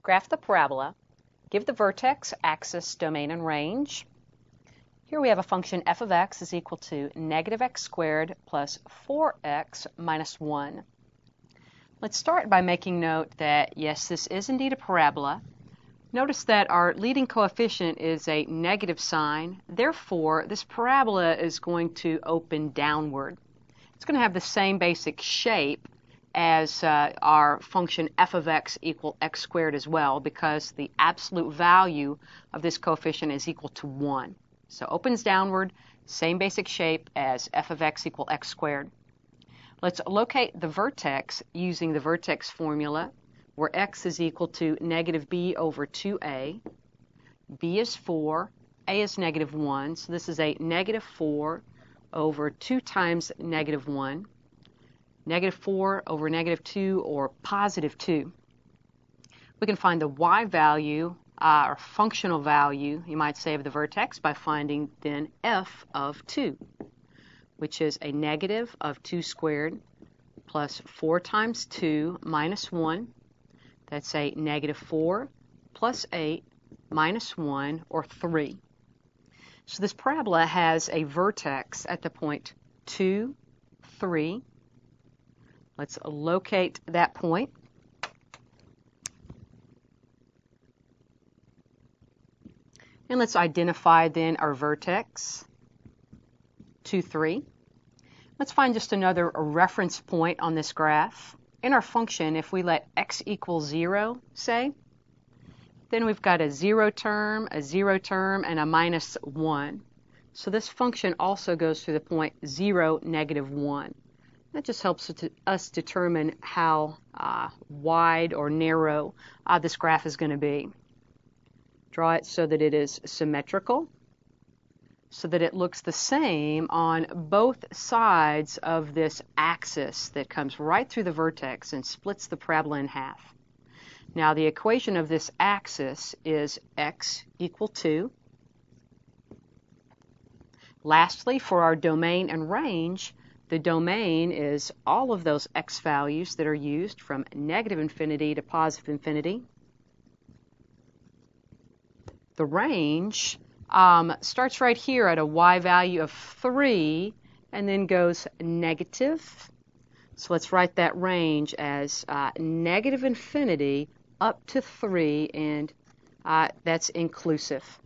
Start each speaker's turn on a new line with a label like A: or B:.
A: Graph the parabola. Give the vertex, axis, domain, and range. Here we have a function f of x is equal to negative x squared plus 4x minus 1. Let's start by making note that, yes, this is indeed a parabola. Notice that our leading coefficient is a negative sign. Therefore, this parabola is going to open downward. It's going to have the same basic shape as our function f of x equal x squared as well, because the absolute value of this coefficient is equal to 1. So opens downward, same basic shape as f of x equal x squared. Let's locate the vertex using the vertex formula, where x is equal to negative b over 2a. b is 4, a is negative 1, so this is a negative 4 over 2 times negative 1. Negative 4 over negative 2, or positive 2. We can find the y value, or functional value, you might say, of the vertex by finding then f of 2, which is a negative of 2 squared plus 4 times 2 minus 1. That's a negative 4 plus 8 minus 1, or 3. So this parabola has a vertex at the point 2, 3. Let's locate that point. And let's identify then our vertex, 2, 3. Let's find just another reference point on this graph. In our function, if we let x equal 0, say, then we've got a 0 term, and a minus 1. So this function also goes through the point 0, negative 1. That just helps us determine how wide or narrow this graph is going to be. Draw it so that it is symmetrical, so that it looks the same on both sides of this axis that comes right through the vertex and splits the parabola in half. Now the equation of this axis is x equal 2. Lastly, for our domain and range, the domain is all of those x values that are used from negative infinity to positive infinity. The range starts right here at a y value of 3 and then goes negative. So let's write that range as negative infinity up to 3, and that's inclusive.